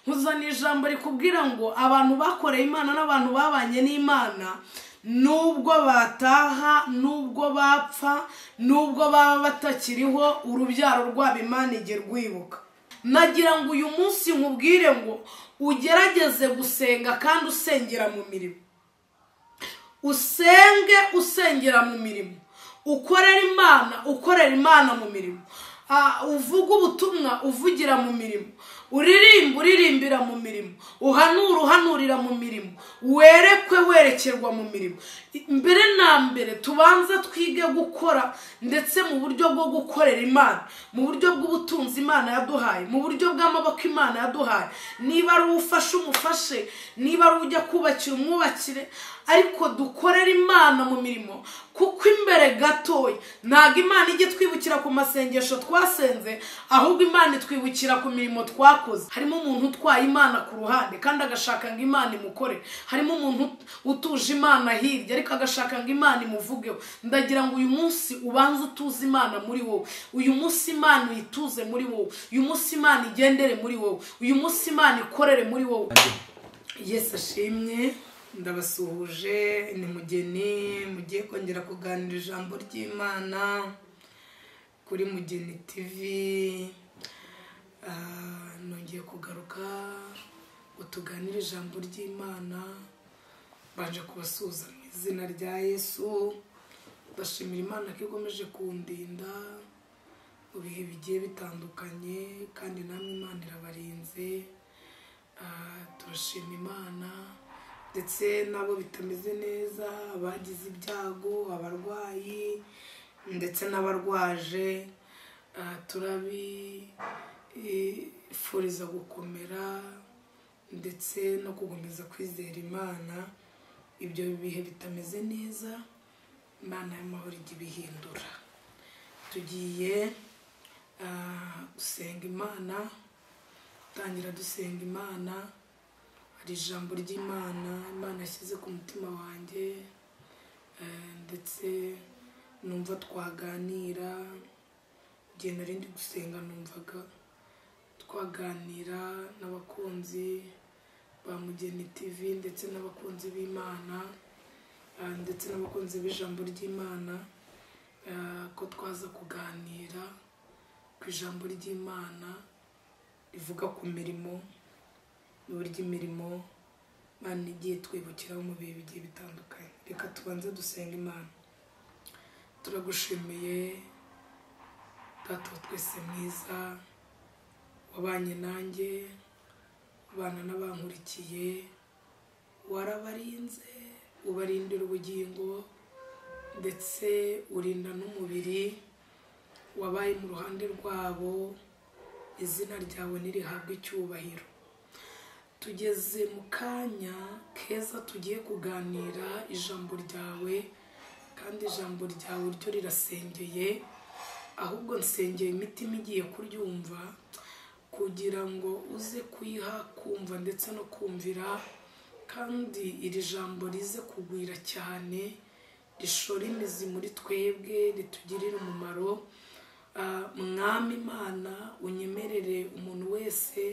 nkuzana ijambo rikubwira ngo abantu bakoreye Imana n'abantu babanye n'Imana nubwo bataha, nubwo bapfa, nubwo baba batakiriho, urubyaro rwabo Imana ijye rwibuka. Nagira ngo uyu munsi nkubwire ngo ugerageze gusenga kandi usengera mu mirimo. Usenge usengera mu mirimo. Ukorera Imana mu mirimo. Uvuga ubutumwa uvugira mu mirimo. Uririmbira mu mirimo. Uhanurira mu mirimo. Werekerwa mu mirimo. Mbere na mbere tubanza twige gukora, ndetse mu buryo bwo gukorera Imana, mu buryo bw'ubutunzi Imana yaduhaye, mu buryo bw'amaboko Imana yaduhaye. Niba ari ufashe umufashe, niba ari ujya kubakira umwubakire, ariko dukorera Imana mu mirimo, kuko imbere gatoya ntago Imana ijye twibukira ku masengesho twasenze, ahubwo Imana itwibukira ku mirimo twakoze. Harimo umuntu utwaye Imana ku ruhande kandi agashaka ngo Imana imukore. Harimo umuntu utuje Imana hirya ariko agashaka ngo Imana imuvugeho. Ndagira ngo uyu munsi ubanze utuze Imana muri wowe. Uyu munsi Imana uyituze muri wowe. Uyu munsi Imana igendere muri wowe. Uyu munsi Imana ikorere muri wowe. Yesu ashimwe. Ndabasuhuje, ni Mugeni, mugiye kongera kuganira ijambo ry'Imana kuri Mugeni TV. Nongeye kugaruka utuganira ijambo ry'Imana. Baje kubasuhuza mu izina rya Yesu. Bashimira Imana ko ikomeje kundinda mu bihe bigiye bitandukanye, kandi namwe Imana irabarinze. Turashima Imana, ndetse nabo bitameze neza, abagize ibyago, abarwayi ndetse n'abarwaje, turabifuriza gukomera ndetse no kugomeza kwizera Imana. Ibyo bihe bitameze neza, Imana y'amahoro ijya ibihindura. Tugiye gusenga Imana, tangira dusenga Imana. Hari ijambo ry'Imana Imana yashyize ku mutima wanjye, ndetse numva twaganira. Igihe nari ndi gusenga numvaga twaganira n'abakunzi ba Mugeni TV, ndetse n'abakunzi b'Imana, ndetse n'abakunzi b'ijambo ry'Imana, ko twaza kuganira ku ijambo ry'Imana rivuga ku mirimo, n'uburyo imirimo Imana igiye twibukiraho mu bihe bigiye bitandukanye. Reka tubanze dusenga Imana. Turagushimiye Data wa twese mwiza, wabanye nanjye, ubana n'abankurikiye, warabarinze, ubarindira ubugingo, ndetse urinda n'umubiri, wabaye mu ruhande rwabo. Izina ryawe nirihabwe icyubahiro. Tugeze mu kanya keza tugiye kuganira ijambo ryawe, kandi ijambo ryawe ryo rirasengeye, ahubwo nsengeye imitima igiye kuryumva, kugira ngo uze kuyiha kumva ndetse no kumvira, kandi iri jambo rize kugwira cyane, rishora imizi muri twebwe, ritugirire umumaro. Mwami Imana, unyemerere umuntu wese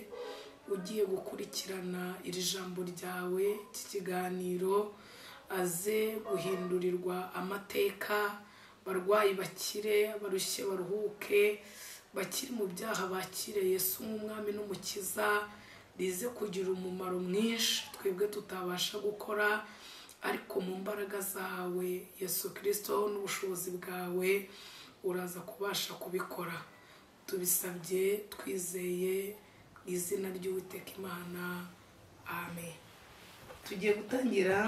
ugiye gukurikirana iri jambo ryawe, iki kiganiro, aze guhindurirwa amateka. Barwayi bakire, abarushye baruhuke, bakiri mu byaha bakire Yesu nk'umwami n'umukiza. Rize kugira umumaro mwinshi twebwe tutabasha gukora, ariko mu mbaraga zawe Yesu Kristo n'ubushobozi bwawe uraza kubasha kubikora. Tubisabye twizeye mu izina ry'Uwiteka Imana, amen. Tugiye gutangira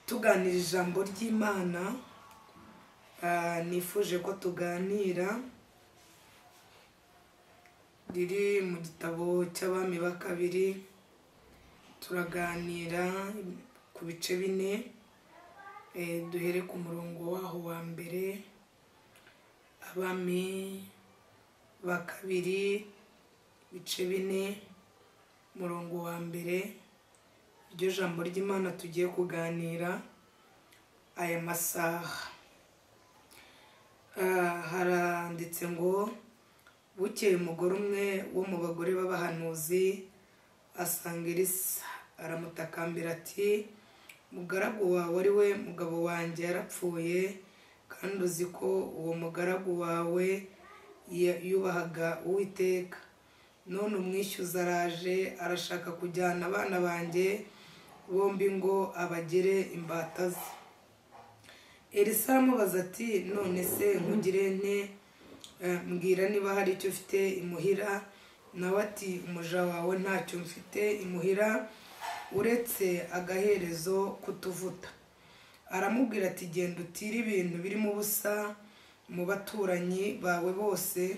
tuganira ijambo ry'Imana. Nifuje ko tuganira riri mu gitabo cy'Abami ba kabiri. Turaganira ku bice 4, duhere ku murongo waho wa mbere. Abami ba kabiri bice 4 murongo wa mbere. Iryo jambo ry'Imana tugiye kuganira aya masaha. Haranditse ngo bukeye umugore umwe wo mu bagore b'abahanuzi asanga Elisa aramutakambira ati mugaragu wawe ari we mugabo wanjye yarapfuye kandi uzi ko uwo mugaragu wawe yubahaga Uwiteka none umwishyuza araje arashaka kujyana abana banjye bombi ngo abagere imbata ze. Elisa aramubaza ati none se nkugire nte mbwira niba hari icyo ufite imuhira. Nawe ati umuja wawe ntacyo mfite imuhira uretse agaherezo kutuvuta. Aramubwira ati genda utire ibintu biri mu busa mu baturanyi bawe bose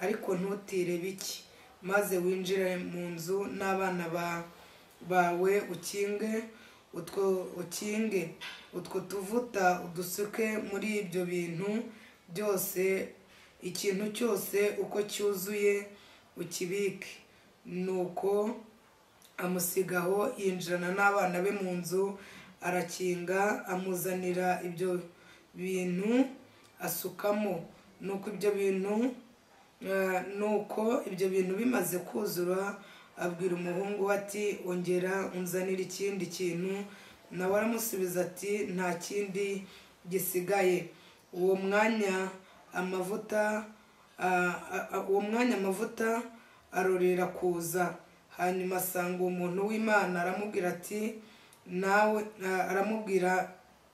ariko ntutire biki, maze winjire mu nzu n'abana bawe ukinge utwo tuvuta udusuke muri ibyo bintu byose, ikintu cyose uko cyuzuye ukibike. Nuko amusigaho yinjirana n'abana be mu nzu arakinga amuzanira ibyo bintu asukamo. Nuko ibyo bintu bimaze kuzura abwira umuhungu ati ongera unzanira ikindi kintu. Nawe aramusubiza ati nta kindi gisigaye. Uwo mwanya amavuta arorera kuza. Hanyuma asanga umuntu w'Imana aramubwira ati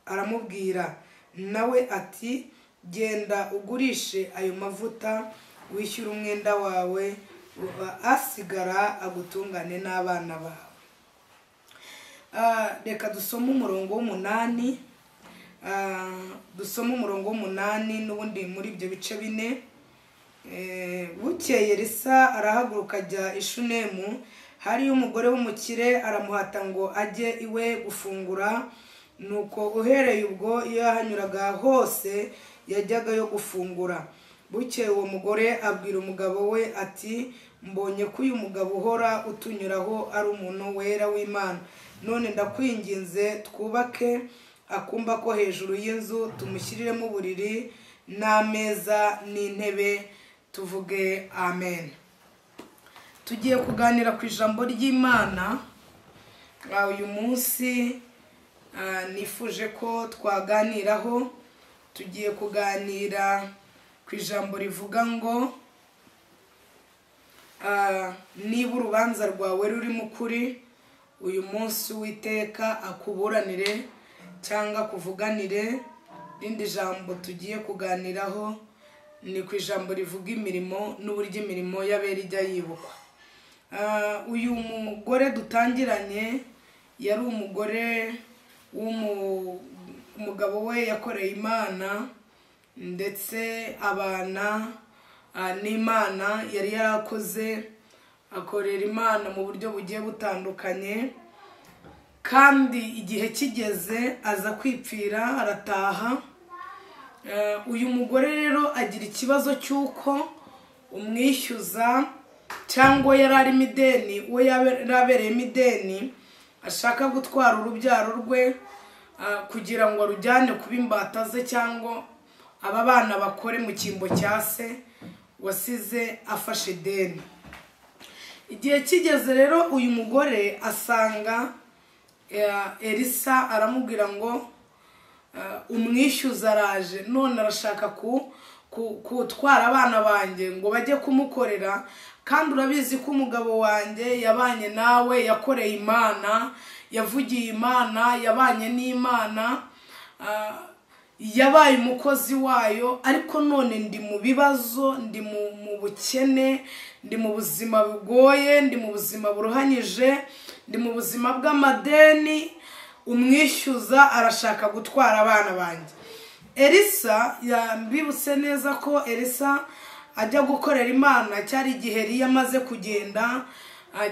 aramubwira nawe ati genda ugurishe ayo mavuta wishyura umwenda wawe asigara agutungane n'abana bawe. Reka dusome umurongo w'umunani. N'ubundi muri ibyo bice 4. Bukeye Elisa arahaguruka ajya i Shunemu. Hariyo umugore w'umukire aramuhata ngo ajye iwe gufungura. Nuko uhereye ubwo iyo yahanyuraga hose yajyagayo gufungura. Bukeye uwo mugore abwira umugabo we ati mbonye ko uyu mugabo uhora utunyuraho ari umuntu wera w'Imana. None ndakwinginze twubake akumba ko hejuru y'inzu tumushyiriremo uburiri n'ameza n'intebe. Tuvuge amen. Tugiye kuganira ku ijambo ry'Imana. Uyu munsi nifuje ko twaganiraho. Tugiye kuganira ku ijambo rivuga ngo niba urubanza rwawe rurimo ukuri, uyu munsi Uwiteka akuburanire cyangwa kuvuganire. Rindi jambo tugiye kuganiraho ni ku ijambo rivuga imirimo n'uburyo imirimo y'abera ijya yibukwa. Uyu mugore dutangiranye yari umugore umugabo we yakoreye Imana ndetse abana n'Imana. Yari yarakoze akorera Imana mu buryo bugiye butandukanye, kandi igihe kigeze aza kwipfira arataha. Uyu mugore rero agira ikibazo cy'uko umwishyuza cyangwa yari arimo ideni, we yarabereyemo ideni, ashaka gutwara urubyaro rwe kugira ngo arujyane kuba imbata ze cyangwa aba bana bakore mu cyimbo cya se wasize afashe ideni. Igihe kigeze rero uyu mugore asanga Elisa aramubwira ngo umwishyuza araje, none arashaka kutwara abana banjye ngo bajye kumukorera, kandi urabizi ko umugabo wanjye yabanye nawe, yakoreye Imana, yavugiye Imana, yabanye n'Imana, yabaye umukozi wayo, ariko none ndi mu bibazo, ndi mu bukene, ndi mu buzima bugoye, ndi mu buzima buruhanyije, ndi mu buzima bw'amadeni. Umwishyuza arashaka gutwara abana banjye. Elisa yambibutse neza ko Elisa ajya gukorera Imana cyari igihe yari yamaze kugenda,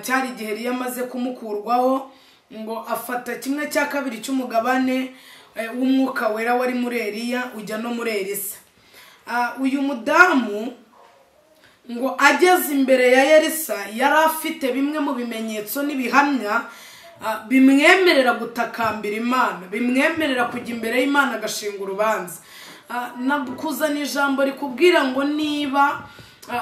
cyari igihe yari yamaze kumukurwaho, ngo afata 1/2 cy'umugabane w'umwuka wera wari muri Eliya ujya no muri Elisa. Uyu mudamu ngo ageze imbere ya Elisa yari afite bimwe mu bimenyetso n'ibihamya bimwemerera gutakambira Imana, bimwemerera kujya imbere y'Imana agashinga urubanza. Nakuzana ijambo rikubwira ngo niba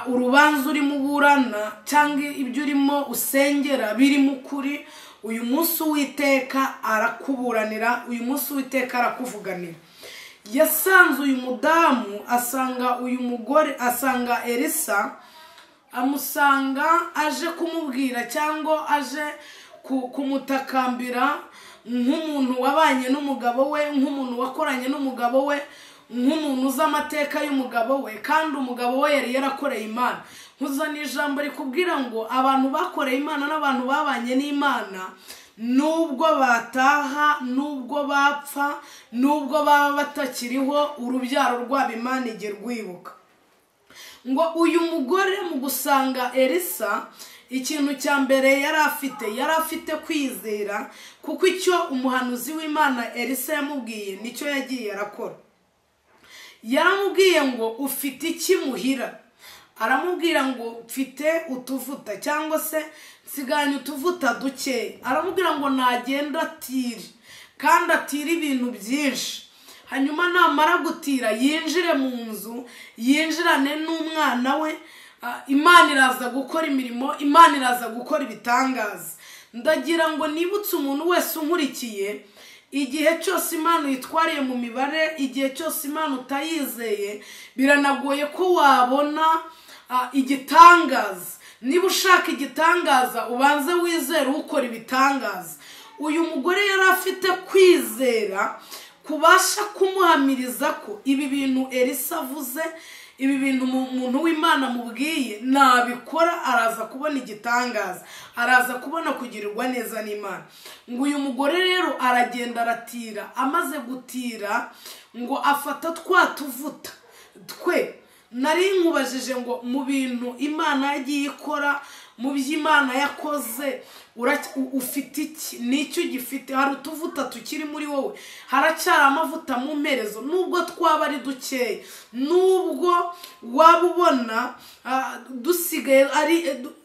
urubanza urimo uburana cyangwa ibyo urimo usengera birimo ukuri, uyu munsi Uwiteka arakuburanira, uyu munsi Uwiteka arakuvuganira. Yasanze uyu mudamu, asanga uyu mugore, asanga Elisa, amusanga aje kumubwira cyangwa aje kumutakambira nk'umuntu wabanye n'umugabo we, nk'umuntu wakoranye n'umugabo we, nk'umuntu uzi amateka y'umugabo we, kandi umugabo we yari yarakoreye Imana. Nkuzana ijambo rikubwira ngo abantu bakoreye Imana n'abantu babanye n'Imana, nubwo bataha, nubwo bapfa, nubwo baba batakiriho, urubyaro rwabo Imana ijye rwibuka. Ngo uyu mugore mu gusanga Elisa, ikintu cya mbere yari afite kwizera, kuko icyo umuhanuzi w'Imana Elisa yamubwiye nicyo yagiye arakora. Yaramubwiye ngo ufite iki muhira? Aramubwira ngo mfite utuvuta, cyangwa se nsiganye utuvuta duke. Aramubwira ngo nagenda atire, kandi atire ibintu byinshi, hanyuma namara gutira yinjire mu nzu, yinjirane n'umwana we. Imana iraza gukora imirimo, Imana iraza gukora ibitangaza. Ndagira ngo nibutse umuntu wese unkurikiye, igihe cyose Imana yitwariye mu mibare, igihe cyose Imana utayizeye, biranagoye ko wabona igitangaza. Niba ushaka igitangaza, ubanze wizere ukora ibitangaza. Uyu mugore yari afite kwizera kubasha kumuhamiriza ko ibi bintu Elisa avuze, ibi bintu umuntu w'Imana mubwiye nabikora, araza kubona igitangaza, araza kubona kugirirwa neza n'Imana. Ngo uyu mugore rero aragenda aratira, amaze gutira ngo afata twa tuvuta twe. Nari nkubajije ngo mu bintu Imana yagiye ikora, mu by'Imana yakoze, ufite iki? Nicyo gifite? Hari utuvuta tukiri muri wowe, haracyari amavuta mu mperezo, nubwo twaba ari dukeya, nubwo waba ubona dusigaye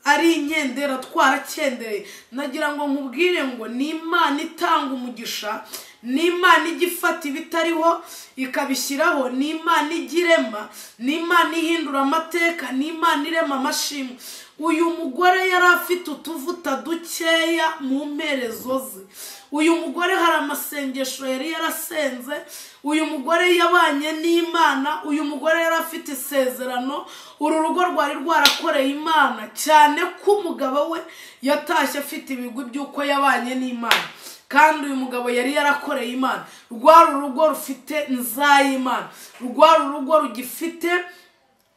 ari inyendera, twarakendereye. Nagira ngo nkubwire ngo ni Imana itanga umugisha, ni Imana igifata ibitariho ikabishyiraho, ni Imana igirema, ni Imana ihindura amateka, ni Imana irema amashimwe. Uyu mugore yari afite utuvuta dukeya mu mperezo ze. Uyu mugore hari amasengesho yari yarasenze, uyu mugore yabanye n'Imana, uyu mugore yari afite isezerano, uru rugo rwari rwarakoreye Imana cyane ko umugabo we yatashye afite ibigwi by'uko yabanye n'Imana, kandi uyu mugabo yari yarakoreye Imana. Rwari urugo rufite nzayimana, rwari urugo rugifite,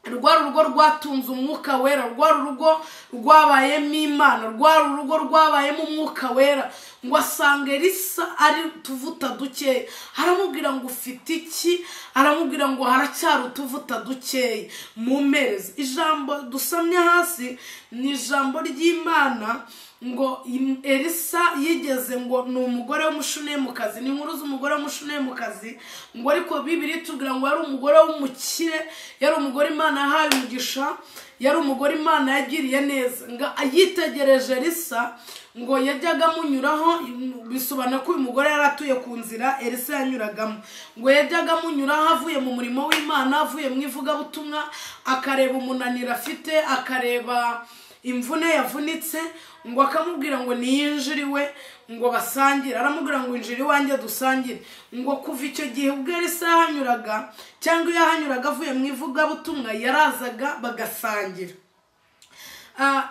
rwari urugo rwatunze umwuka wera, rwari urugo rwabayemo Imana, rwari urugo rwabayemo umwuka wera. Ngo asanga Elisa ari utuvuta dukeya, aramubwira ngo ufite iki? Aramubwira ngo haracyari utuvuta dukeya mu mperezo. Ijambo dusamye hasi ni ijambo ry'Imana ngo Elisa yigeze ngo ni umugore w'umushunemukazi, ni inkuru z'umugore w'umushunemukazi, ngo ariko Bibiliya itubwira ngo yari umugore w'umukire, yari umugore Imana yahaye umugisha, yari umugore Imana yagiriye neza. Ngo yitegereje Elisa, ngo yajyaga amunyuraho, bisobanura ko uyu mugore yari atuye ku nzira Elisa yanyuragamo. Ngo yajyaga amunyuraho avuye mu murimo w'Imana, avuye mu ivugabutumwa, akareba umunaniro afite, akareba imvune yavunitse, ngo akamubwira ngo niyinjire iwe ngo basangire. Aramubwira ngo injire iwanjye dusangire. Ngo kuva icyo gihe ubwo Elisa yahanyuraga, cyangwa yahanyuraga avuye mu ivugabutumwa, yarazaga bagasangira.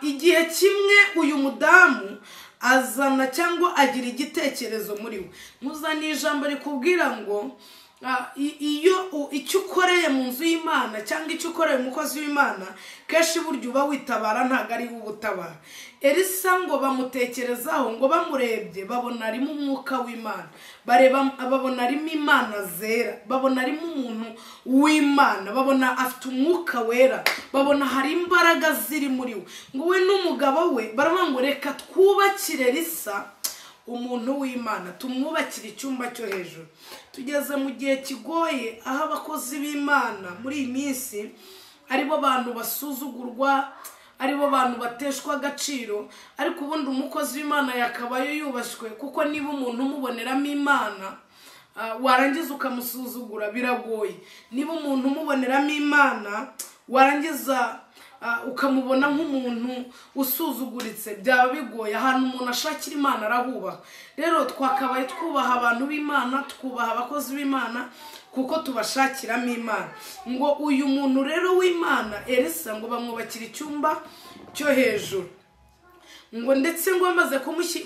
Igihe kimwe uyu mudamu azana cyangwa agira igitekerezo muri we. Muzana ijambo rikubwira ngo iyo icyo ukoreye mu nzu y'Imana cyangwa icyo ukoreye umukozi w'Imana, kenshi buryo uba witabara ntabwo ari ubutabara. Elisa ngo bamutekerezaho, ngo bamurebye babona arimo umwuka w'Imana, babona arimo Imana zera, babona arimo umuntu w'Imana, babona afite umwuka wera, babona hari imbaraga ziri muri we. Ngo we n'umugabo we baravuga ngo reka twubakire Elisa umuntu w'Imana, tumwubakira icyumba cyo hejuru. Tugeze mu gihe kigoye, aho abakozi b'Imana muri iyi minsi aribo bantu basuzugurwa, aribo bantu bateshwa agaciro. Ariko ubundi umukozi w'Imana yakabaye yubashywe, kuko niba umuntu umuboneramo Imana warangiza ukamusuzugura biragoye. Niba umuntu umuboneramo Imana warangiza ukamubona nk'umuntu usuzuguritse, byaba bigoye. Ahantu umuntu ashakira Imana arahubaha. Rero twakabaye twubaha abantu b'Imana, twubaha abakozi b'Imana, kuko tubashakiramo Imana. Ngo uyu muntu rero w'Imana Elisa ngo bamwubakira icyumba cyo hejuru, ngo ndetse ngo bamaze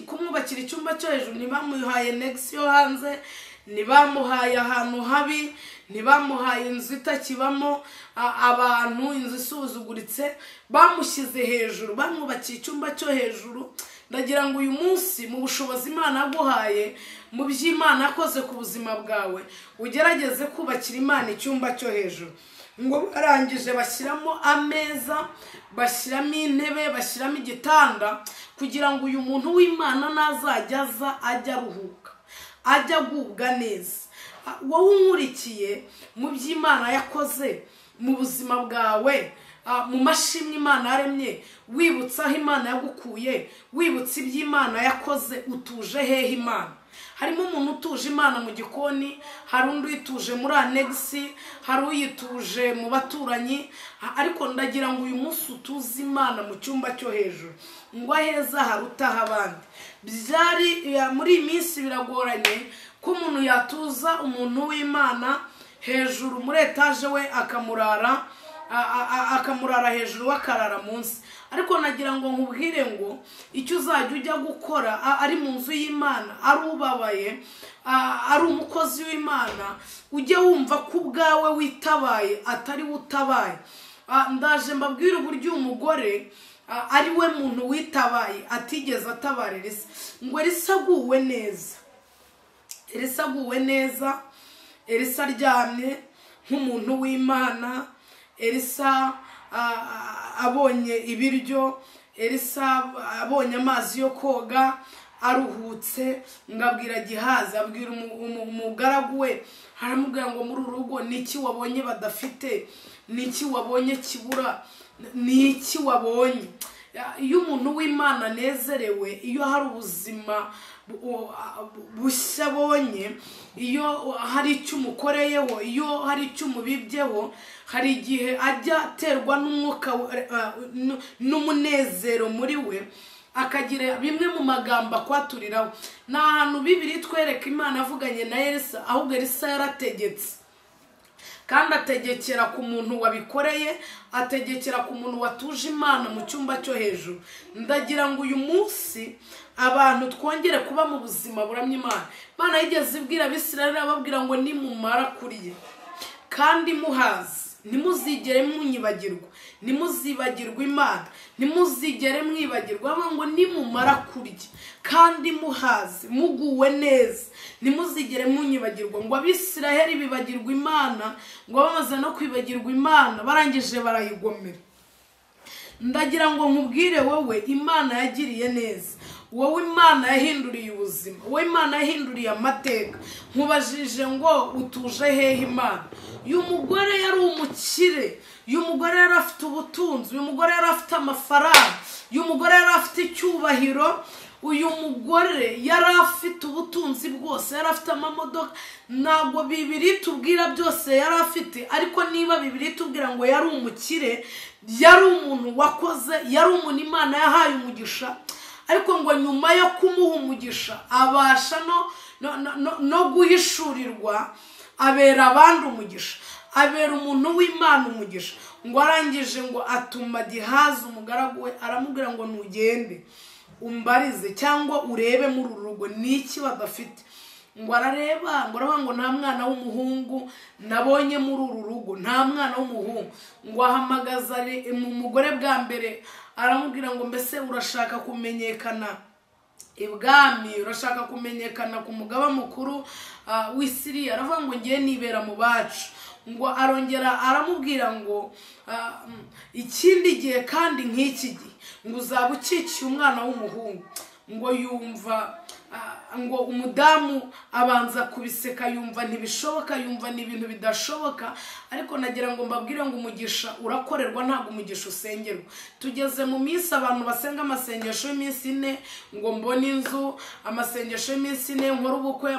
kumwubakira icyumba cyo hejuru ntibamuhaye next yo hanze, ntibamuhaye ahantu habi, ntibamuhaye inzu itakibamo abantu, inzu isuzuguritse, bamushyize hejuru, bamwubakiye icyumba cyo hejuru. Ndagira ngo uyu munsi mu bushobozi Imana yaguhaye, mu by'Imana yakoze ku buzima bwawe, ugerageze kubakira Imana icyumba cyo hejuru. Ngo barangije bashyiramo ameza, bashyiramo intebe, bashyiramo igitanda, kugira ngo uyu muntu w'Imana nazajya aza ajya aruhuka, ajya agubwa neza. Wowe unkurikiye, mu by'Imana yakoze mu buzima bwawe, mu mashimwe Imana yaremye, wibutsa aho Imana yagukuye, wibutsa iby'Imana yakoze, utuje hehe Imana? Harimo umuntu utuje Imana mu gikoni, hari undi uyituje muri anegisi, hari uyituje mu baturanyi, ariko ndagira ngo uyu munsi utuze Imana mu cyumba cyo hejuru, ngo aheza harutaha abandi. Byari muri iyi minsi biragoranye ko umuntu yatuza umuntu w'Imana hejuru muri etaje we akamurara hejuru wakarara munsi. Ariko nagira ngo nkubwire ngo icyo uzajya ujya gukora ari mu nzu y'Imana, ari ubabaye, ari umukozi w'Imana, ujye wumva ko ubwawe witabaye atari utabaye. Ndaje mbabwire uburyo umugore ari we muntu witabaye atigeze atabara Elisa. Ngo Elisa aguwe neza, Elisa aguwe neza, Elisa aryamye nk'umuntu w'Imana, Elisa abonye ibiryo, Elisa abonye amazi yo koga, aruhutse. Ngabwira Gihazi, abwira umugaragu we, aramubwira ngo muri urugo niki wabonye badafite, niki wabonye kibura, niki wabonye. Iyo umuntu w'Imana nezerewe, iyo hari ubuzima bushya abonye, iyo hari icyo umukoreyeho, iyo hari icyo umubibyeho, hari igihe ajya aterwa n'umwuka n'umunezero muri we, akagira bimwe mu magambo akwaturiraho. Ni ahantu Bibiliya twereka Imana avuganye na Elisa, ahubwo Elisa yarategetse, kandi ategekera ku muntu wabikoreye, ategekera ku muntu watuje Imana mu cyumba cyo hejuru. Ndagira ngo uyu munsi abantu twongere kuba mu buzima buramya Imana. Imana yigeze ibwira Abisirayeli ababwira ngo nimumara kurya kandi muhazi, nimuzigere munyibagirwa, nimuzibagirwa Imana, nimuzigere mwibagirwa. Ngo nimumara kurya kandi muhazi, muguwe neza, nimuzigere munyibagirwa. Ngo Abisirayeli bibagirwa Imana, ngo bamaze no kwibagirwa Imana barangije barayigomera. Ndagira ngo nkubwire wowe Imana yagiriye neza, wowe Imana yahinduriye ubuzima, wowe Imana yahinduriye amateka. Nkubajije ngo utuje hehe Imana? Uyu mugore yari umukire, uyu mugore yari afite ubutunzi, uyu mugore yari afite amafaranga, uyu mugore yari afite icyubahiro, uyu mugore yari afite ubutunzi bwose, yari afite amamodoka. Ntabwo Bibiliya tubwira byose yari afite, ariko niba Bibiliya tubwira ngo yari umukire, yari umuntu wakoze, yari umuntu Imana yahaye umugisha. Ariko ngo nyuma yo kumuha umugisha abasha no guhishurirwa, abera abandi umugisha, abera umuntu w'Imana umugisha. Ngo arangije ngo atuma Gihazi umugaragu we, aramubwira ngo ntugende umbarize cyangwa urebe muri uru rugo niki badafite. Ngo arareba, ngo aravuga ngo nta mwana w'umuhungu nabonye muri uru rugo, nta mwana w'umuhungu. Ngo ahamagaza umugore bwa mbere, aramubwira ngo mbese urashaka kumenyekana ibwami, urashaka kumenyekana ku mugaba mukuru w'Isiriya? Aravuga ngo ngiye nibera mu bacu. Ngo arongera aramubwira ngo ikindi gihe kandi nk'iki gihe ngo uzaba ukikiye umwana w'umuhungu. Ngo yumva, ngo umudamu abanza kubiseka, yumva ntibishoboka, yumva ni ibintu bidashoboka. Ariko nagira ngo mbabwire ngo umugisha urakorerwa, ntabwo umugisha usengerwa. Tugeze mu minsi abantu basenga amasengesho y'iminsi 4, ngo mbone inzu, amasengesho y'iminsi 4, nkora ubukwe,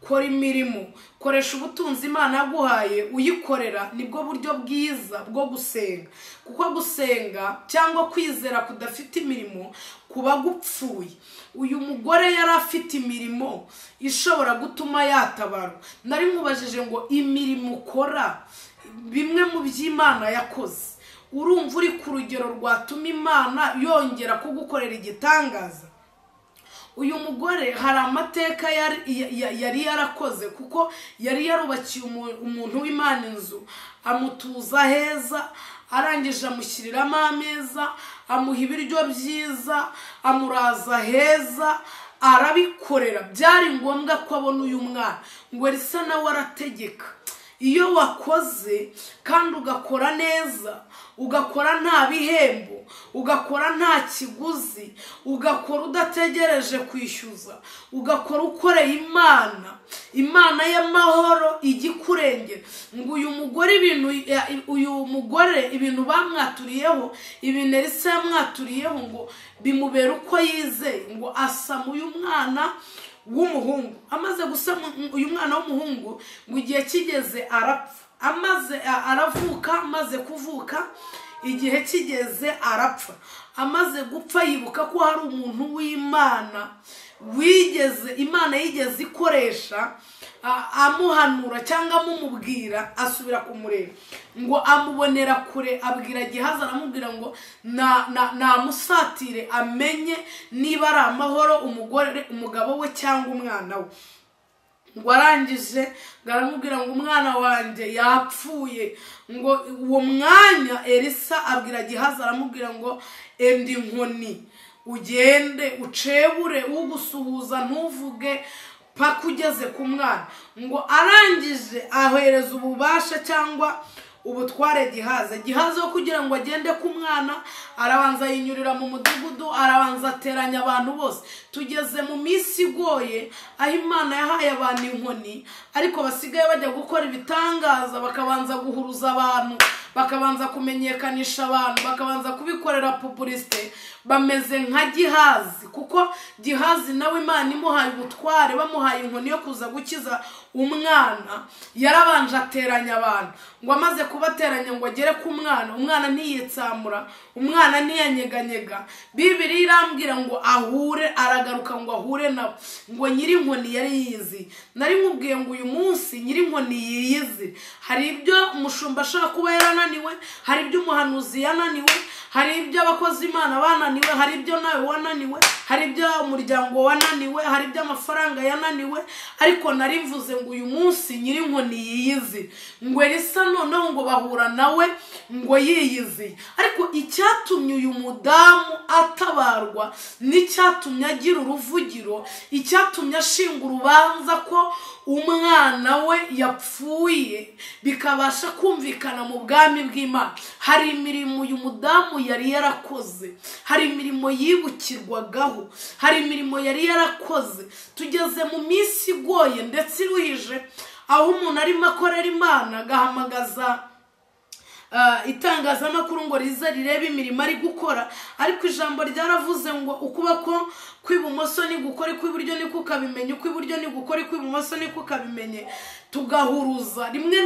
kora imirimo, koresha ubutunzi Imana yaguhaye uyikorera. Nibwo buryo bwiza bwo gusenga, kuko gusenga cyangwa kwizera kudafite imirimo kuba gupfuye. Uyu mugore yari afite imirimo ishobora gutuma yatabara. Nari mubajije ngo imirimo ukora, bimwe mu by'Imana yakoze, urumva uri ku rugero rwatuma Imana yongera kugukorera igitangaza? Uyu mugore hari amateka yari yarakoze, kuko yari yarubakiye umuntu w'Imana inzu, amutuza heza, arangije amushyiriramo ameza, amuha ibiryo byiza, amuraza heza, arabikorera. Byari ngombwa ko abona uyu mwana, ngo Elisa nawe arategeka. Iyo wakoze kandi ugakora neza, ugakora nta bihembo, ugakora nta kiguzi, ugakora udategereje kwishyuza, ugakora ukoreye Imana y'amahoro igikurengera. Ngo uyu mugore ibintu bamwaturiyeho, ibintu Elisa yamwaturiyeho ngo bimubera uko yizeye, ngo asama uyu mwana w'umuhungu. Amaze gusama uyu mwana w'umuhungu, ngo igihe kigeze arapfa. Amaze kuvuka, igihe kigeze arapfa. Amaze gupfa yibuka ko hari umuntu w'Imana Imana yigeze ikoresha amuhanura cyangwa amumubwira, asubira kumureba. Ngo amubonera kure, abwira Gihazi, aramubwira ngo namusatire amenye niba ari amahoro umugabo we cyangwa umwana we. Ngo arangije ngaramubwira ngo umwana wanjye yapfuye. Ngo uwo mwanya Elisa abwira Gihazi, aramubwira ngo enda inkoni ugende ucebure ugusuhuza, ntuvuge paka ugeze ku mwana. Ngo arangije ahereza ububasha cyangwa ubutware Gihazi wo kugira ngo agende ku mwana. Arabanza yinyurira mu mudugudu, arabanza ateranya abantu bose. Tugeze mu minsi igoye, aho Imana yahaye abantu inkoni, ariko basigaye bajya gukora ibitangaza, bakabanza guhuruza abantu, bakabanza kumenyekanisha abantu, bakabanza kubikorera publicité. Bameze nka Gihazi, kuko Gihazi nawe Imana imuhaye ubutware, bamuhaye inkoni yo kuza gukiza umwana. Yarabanje ateranya abantu, ngo amaze kubateranya ngo agere ku mwana, umwana ntiyitsamura, umwana ntiyanyeganyega. Bibiliya irambwira ngo aragaruka ngo ahure nabo. Ngo nyiri inkoni yari yiyizi. Nari nkubwiye ngo uyu munsi nyiri inkoni yiyizi. Hari ibyo umushumba ashaka kuba yarananiwe, hari ibyo umuhanuzi yananiwe, hari ibyo abakozi Imana bananiwe, hari ibyo nawe wananiwe, hari ibyo umuryango wananiwe, hari ibyo amafaranga yananiwe. Ariko nari mvuze ngo uyu munsi nyiri inkoni yiyizi. Ngo Elisa noneho ngo bahura nawe ngo yiyizi. Ariko icyatumye uyu mudamu atabarwa, n'icyatumye agira uruvugiro, icyatumye ashinga urubanza ko umwana we yapfuye, bikabasha kumvikana mu bwami bw'Imana. Hari imirimo uyu mudamu yari yarakoze, hari imirimo yibukirwagaho, hari imirimo yari yarakoze. Tugeze mu minsi igoye ndetse iruhije, aho umuntu arimo akorera Imana, agahamagaza itangazamakuru ngo rize rirebe imirimo ari gukora. Ariko ijambo ryaravuze ngo ukuboko kw'ibumoso ni gukora, kw'iburyo ni kukabimenya, kw'iburyo ni gukora, kw'ibumoso ni kukabimenye. Tugahuruza rimwe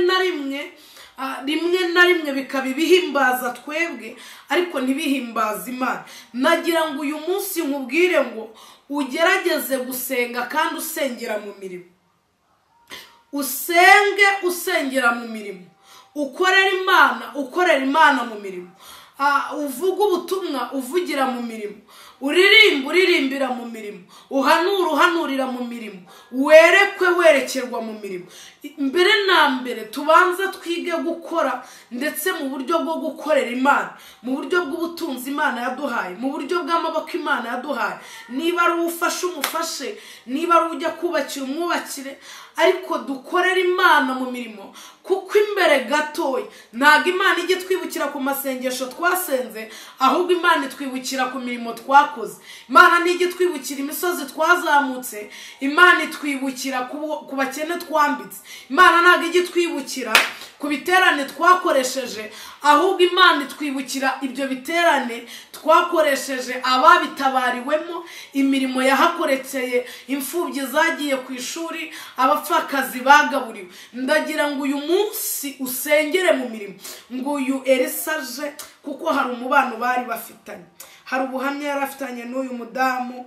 na rimwe bikaba ibihimbaza twebwe, ariko ntibihimbaza Imana. Nagira ngo uyu munsi nkubwire ngo ugerageze gusenga kandi usengera mu mirimo. Usengera mu mirimo, ukorera Imana mu mirimo. Uvuga ubutumwa uvugira mu mirimo, uririmbira mu mirimo, uhanurira mu mirimo, werekerwa mu mirimo. Mbere na mbere tubanza twige gukora, ndetse mu buryo bwo gukorera Imana, mu buryo bw'ubutunzi Imana yaduhaye, mu buryo bw'amaboko Imana yaduhaye. Niba ari ufashe umufashe, niba ari ujya kubakira umwubakire, ariko dukorera Imana mu mirimo. Kuko imbere gatoya ntabwo Imana ijye twibukira ku masengesho twasenze, ahubwo Imana itwibukira ku mirimo twakoze. Imana igitwibukira imisozi twazamutse, Imana itwibukira ku bakene twambitse. Imana ntabwo igitwibukira ku biterane twakoresheje, ahubwo Imana itwibukira ibyo biterane twakoresheje ababitabariwemo, imirimo yahakorekeye, imfubyi zagiye ku ishuri, abapfakazi bagaburiwe. Ndagira ngo uyu munsi usengere mu mirimo, ngo uyu Elisa aje, kuko hari umubano bari bafitanye, hari ubuhamya yari afitanye n'uyu mudamu.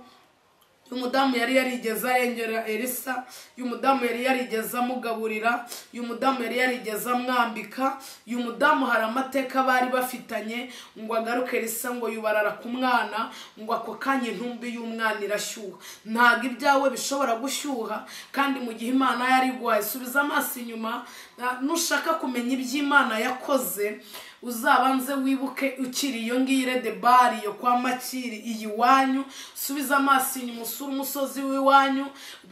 Uyu mudamu yari yarigeze arengera Elisa, uyu mudamu yari yarigeze amugaburira, uyu mudamu yari yarigeze amwambika, uyu mudamu hari amateka bari bafitanye, ngo agaruke Elisa ngo yubarara ku mwana, ngo ako kanya intumbi y'umwana irashyuha. Ntabwo ibyawe bishobora gushyuha, kandi mu gihe Imana yari guhaye, subiza amaso inyuma. Nushaka kumenya iby'Imana yakoze, uzabanze wibuke ukiri iyo ngire de bari yo kwa Makiri iyi wanyu. Subiza amaso inyuma, usura umusozi w'iwanyu,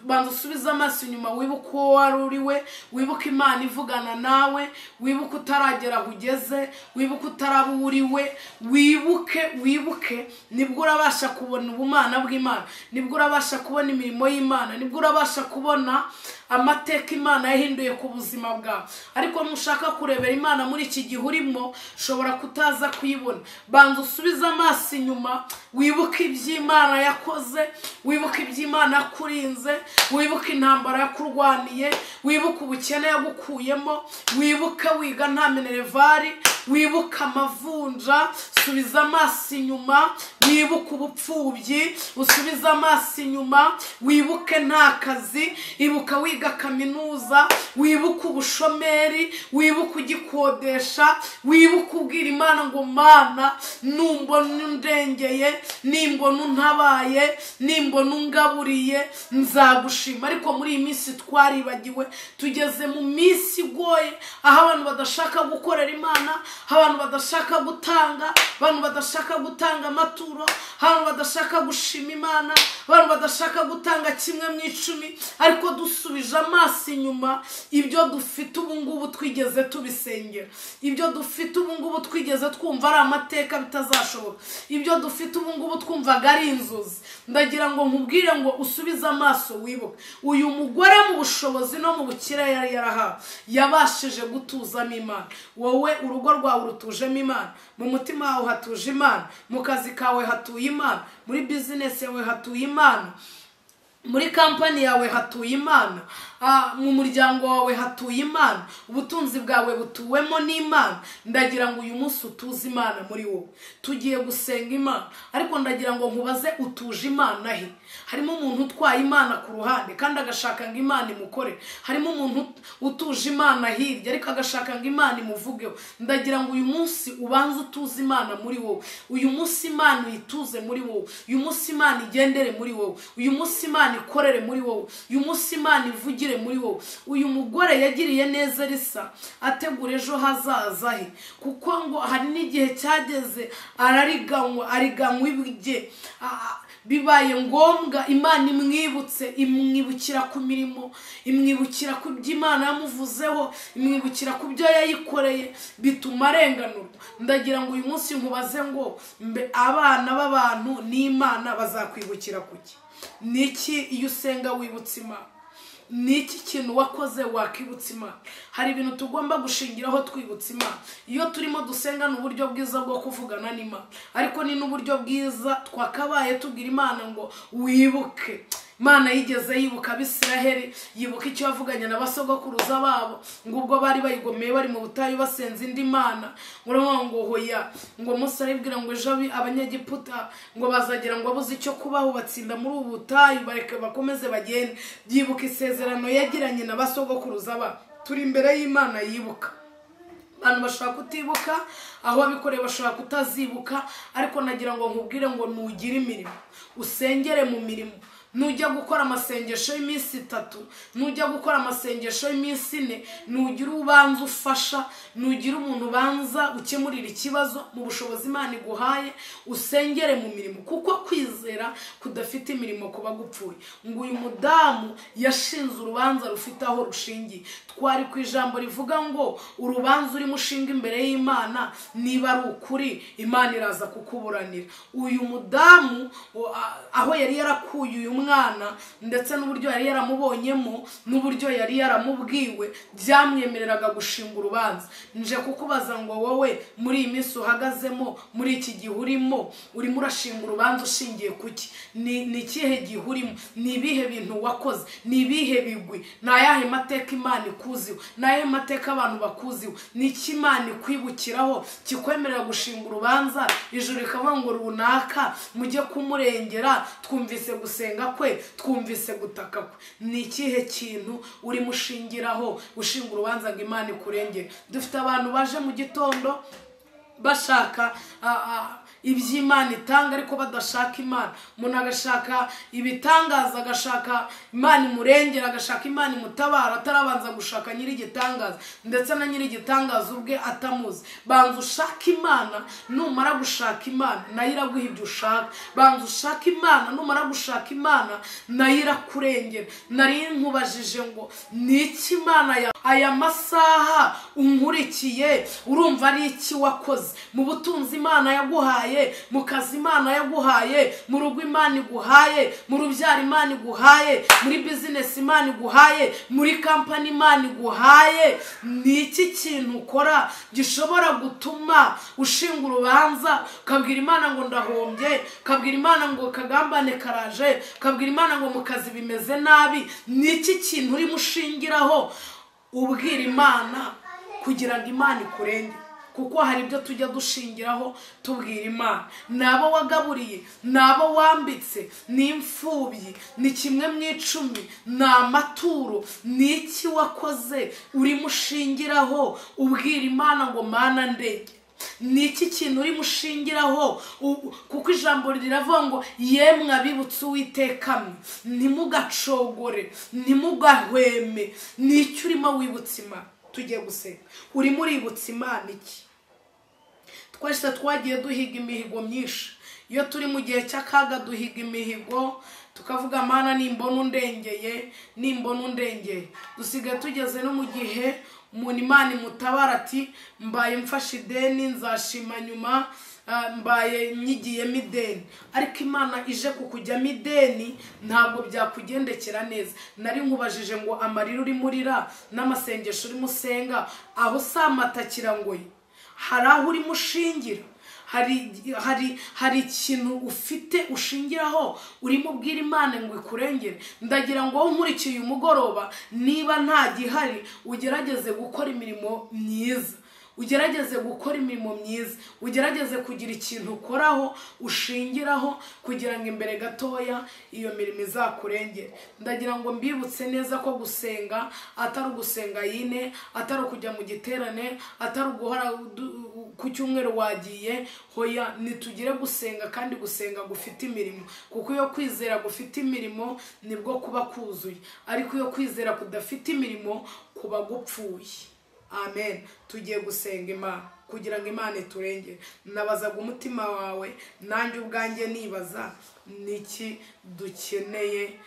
banza usubiza amaso inyuma, wibuke uwo wari uriwe, wibuke Imana ivugana nawe, wibuke utaragera aho ugeze, wibuke utaraba uriwe, wibuke. Nibwo urabasha kubona ubumana bw'Imana, nibwo urabasha kubona imirimo y'Imana, nibwo urabasha kubona amateka Imana yahinduye ku buzima bwawe. Ariko nushaka kurebera Imana muri iki gihe urimo, shobora kutaza kuyibona. Banza usubiza amaso inyuma, wibuke iby'Imana yakoze, wibuke iby'Imana yakurinze, wibuke intambara yakurwaniye, wibuke ubukene yagukuyemo, wibuke wiga nta minervari, wibuke amavunja. Subiza amaso inyuma, wibuke ubupfubyi, usubiza amaso inyuma, wibuke nta kazi, ibuka wiga kaminuza, wibuke ubushomeri, wibuke ugikodesha, wibuke ubwira Imana ngo Mana, numbona undengeye, nimbona untabaye, nimbona ungaburiye, nzagushima. Ariko muri iyi minsi twaribagiwe, tugeze mu minsi igoye, aho abantu badashaka gukorera Imana, abantu badashaka gutanga, abantu badashaka gutanga amaturo, abantu badashaka gushima Imana, abantu badashaka gutanga 1/10. Ariko dusubije amaso inyuma, ibyo dufite ubu ngubu twigeze tubisengera, ibyo dufite ubu ngubu twigeze twumva ari amateka bitazashoboka, ibyo dufite ubu ngubu twumvaga ari inzozi. Ndagira ngo nkubwire ngo usubize amaso wibuke, uyu mugore mu bushobozi no mu bukire yari yarahawe, yabashije gutuzamo Imana. Wowe urugo rwawe rutujemo Imana, mu mutima wawe hatuje Imana, mu kazi kawe hatuye Imana, muri business yawe hatuye Imana, muri kampani yawe hatuye Imana, mu muryango wawe hatuye Imana, ubutunzi bwawe butuwemo n'Imana. Ndagira ngo uyu munsi utuze Imana muri wowe. Tugiye gusenga Imana, ariko ndagira ngo nkubaze, utuje Imana he? Harimo umuntu utwaye Imana ku ruhande kandi agashaka ngo Imana imukore. Harimo umuntu utuje Imana hirya ariko agashaka ngo Imana imuvugeho. Ndagira ngo uyu munsi ubanze utuze Imana muri wowe. Uyu munsi Imana uyituze muri wowe. Uyu munsi Imana igendere muri wowe. Uyu munsi Imana ikorere muri wowe. Uyu munsi Imana ivugire muri wowe. Uyu mugore yagiriye neza Elisa, ategura ejo hazaza he, kuko ngo hari n'igihe cyageze ariganywa ibye. Bibaye ngombwa Imana imwibukira ku mirimo, imwibukira ku by'Imana yamuvuzeho, imwibukira ku byo yayikoreye, bituma arenganurwa. Ndagira ngo uyu munsi nkubaze ngo abana b'abantu n'Imana bazakwibukira kuki? Niki iyo usenga wibutsa Imana? Niki kintu wakoze wakibutsa Imana? Hari ibintu tugomba gushingiraho twibutsa Imana. Iyo turimo dusenga n'uburyo bwiza bwo kuvugana n'Imana, ariko ni n'uburyo bwiza twakabaye tubwira Imana ngo wibuke. Imana yigeze yibuka Abisiraheli, yibuka icyo yavuganye n'abasogokuruza babo, ngo ubwo bari bayigomeye bari mu butayu basenze indi mana. Ngo hoya, ngo Musa aribwira ngo ejo abanyegiputa ngo bazagira ngo abuze icyo kubaho, batsinda muri ubu butayu, bareke bakomeze bagende. Yibuka isezerano yagiranye n'abasogokuruza babo. Turi imbere y'Imana yibuka. Abantu bashaka kutibuka, aho abikoreye bashaka kutazibuka, ariko nagira ngo nkubwire ngo nugire imirimo, usengere mu mirimo. Nujya gukora amasengesho y'iminsi 3, nujya gukora amasengesho y'iminsi 4, nugira ubanza ufasha, nugira umuntu banza ukemurira ikibazo mu bushobozi Imana iguhaye, usengere mu mirimo. Kuko kwizera gushingira kudafite imirimo kuba gupfuye. Ngo uyu mudamu yashinze urubanza rufite aho rushingiye. Twari ku ijambo rivuga ngo urubanza uri mushinga imbere y'Imana, niba ari ukuri Imana iraza kukuburanira. Uyu mudamu aho yari yarakuye uyu mwana ndetse n'uburyo yari yaramubonyemo n'uburyo yari yaramubwiwe byamwemereraga gushinga urubanza. Nje kukubaza ngo wowe muri iyi minsi uhagazemo, muri iki gihe urimo urashinga urubanza ushingiye kuki? Ni ikihe gihe urimo? Ni ibihe bintu wakoze? Ni ibihe bigwi? Ni ayahe mateka Imana ikuziho? Ni ayahe mateka abantu bakuziho? Ni iki Imana ikwibukiraho kikwemerera gushinga urubanza? Ijuru rikavuga ngo runaka mujye kumurengera, twumvise gusenga kwe, twumvise gutaka kwe. Ni ikihe kintu uri mushingiraho ushinga urubanza ngo Imana ikurengere? Dufite abantu baje mu gitondo bashaka iby'Imana itanga ariko badashaka Imana. Umuntu agashaka ibitangaza, agashaka Imana imurengera, agashaka Imana imutabara, atarabanza gushaka nyiri igitangaza, ndetse na nyiri igitangaza ubwe atamuzi. Banza ushaka Imana, numara gushaka Imana nayo iraguha ibyo ushaka. Banza ushaka Imana, numara gushaka Imana nayo irakurengera. Nari nkubajije ngo ni iki Imana aya masaha unkurikiye urumva ari iki wakoze? Mu butunzi Imana yaguhaye, mu kazi Imana yaguhaye, mu rugo Imana iguhaye, mu rubyaro Imana iguhaye, muri business Imana iguhaye, muri company Imana iguhaye, ni iki kintu ukora gishobora gutuma ushinga urubanza ukabwira Imana ngo ndahombye, ukabwira Imana ngo kagambane karaje, ukabwira Imana ngo mu kazi bimeze nabi? Ni iki kintu uri mushingiraho ubwira Imana kugira ngo Imana ikurenge? Kuko hari ibyo tujya dushingiraho tubwira Imana. Nabo wagaburiye, nabo wambitse, ni imfubyi, ni kimwe mu 10, ni amaturo. Ni iki wakoze uri mushingiraho ubwira Imana ngo Mana ndenge? Ni iki kintu uri mushingiraho? Kuko ijambo riravuga ngo yemwe abibutse Uwiteka ntimugacogore, ntimugahweme. Ni iki urimo wibutsa Imana? Tugiye gusenga. Urimo uributsa Imana iki? Twese twagiye duhiga imihigo myinshi. Iyo turi mu gihe cy'akaga duhiga imihigo tukavuga Mana nimbona undengeye, nimbona undengeye. Dusigaye tugeze no mu gihe umuntu Imana imutabara ati mbaye mfashe ideni nzashima nyuma, mbaye nyigiyemo ideni. Ariko Imana ije kukujyamo ideni ntabwo byakugendekera neza. Nari nkubajije ngo amarira uri murira n'amasengesho uri musenga aho samatakira ngoyi, hari aho uri mushingira? Hari ikintu ufite ushingiraho urimo ubwira Imana ngo ikurengere? Ndagira ngo wowe nkurikiye uyu mugoroba, niba nta gihari ugerageze gukora imirimo myiza, ugerageze gukora imirimo myiza, ugerageze kugira ikintu ukoraho ushingiraho kugira ngo imbere gatoya iyo mirimo izakurengere. Ndagira ngo mbibutse neza ko gusenga atari ugusenga yine, atari kujya mu giterane, atari uguhora ku cyumweru wagiye. Hoya nitugire gusenga, kandi gusenga gufite imirimo. Kuko iyo kwizera gufite imirimo nibwo kuba kuzuye, ariko iyo kwizera kudafite imirimo kuba gupfuye. Amen. Tugiye gusenga Imana kugira ngo Imana iturengere. Nabazaga umutima wawe, nanjye ubwanjye nibaza niki dukeneye,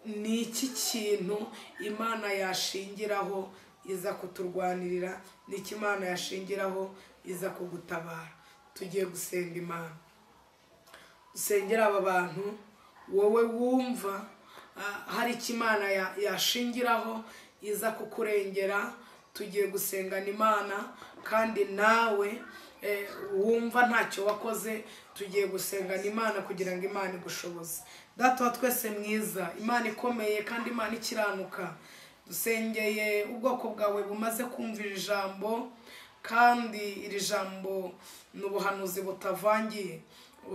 niki kintu Imana yashingiraho iza kuturwanirira, niki Imana yashingiraho iza kugutabara. Tugiye gusenga Imana. Usengera aba bantu, wowe wumva hari Imana yashingiraho iza kukurengera. Tugiye gusengana Imana, kandi nawe wumva ntacyo wakoze, tugiye gusengana Imana kugira ngo Imana igushoboze. Data wa twese mwiza, Imana ikomeye kandi Imana ikiranuka, dusengeye ubwoko bwawe bumaze kumvira ijambo, kandi iri jambo n'ubuhanuzi butavangiye.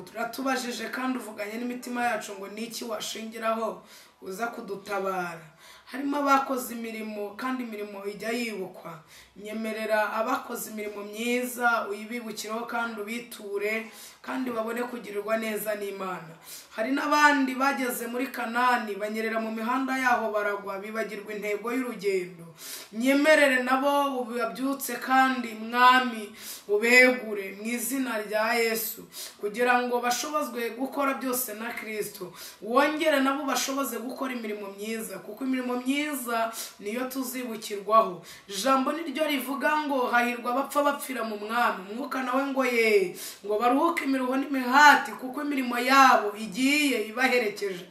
Turatubajije kandi uvuganye n'imitima yacu ngo niki washingiraho uza kudutabara. Harimo abakoze imirimo kandi imirimo ijya yibukwa. Nyemerera abakoze imirimo myiza uyibibukiraho kandi ubiture kandi babone kugirirwa neza n'Imana. Hari n'abandi bageze muri Kanani banyerera mu mihanda yaho baragwa bibagirwa intego y'urugendo. Nyemerere nabo ubabyutse kandi mwami ubegure mu izina rya Yesu kugira ngo bashobozwe gukora byose na Kristo. Wongere nabo bashoboze gukora imirimo myiza kuko imirimo myiza niyo tuzibukirwaho. Ijambo niryo rivuga ngo hahirwa abapfa bapfira mu mwami. Umwuka nawe ngo ngo baruhuke imiruho n'imihati kuko imirimo yabo igiye ibaherekeje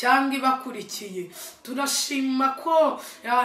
cyangwa ibakurikiye. Turashima ko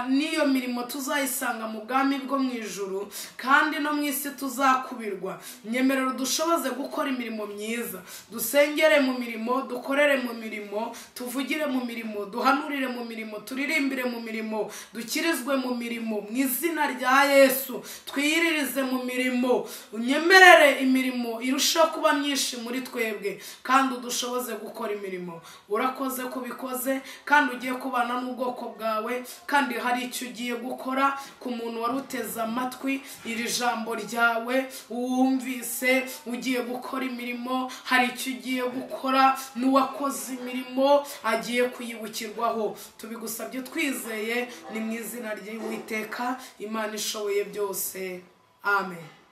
niyo mirimo tuzayisanga mu bwami bwo mu ijuru kandi no mu isi tuzakubirwa. Nyemerera dushoboze gukora imirimo myiza, dusengere mu mirimo, dukorere mu mirimo, tuvugire mu mirimo, duhanurire mu mirimo, turirimbire mu mirimo, dukirizwe mu mirimo mu izina rya Yesu. Twiyiririze mu mirimo. Unyemerere imirimo irushaho kuba myinshi muri twebwe kandi udushoboze gukora imirimo. Urakoze kubikoze kandi ugiye kubana n'ubwoko bwawe kandi hari icyo ugiye gukora ku muntu waruteze amatwi iri jambo ryawe wumvise ugiye gukora imirimo. Hari icyo ugiye gukora n'uwakoze imirimo agiye kuyibukirwaho. Tubigusabye twizeye ni mu izina ry'Uwiteka Imana ishoboye byose. Amen.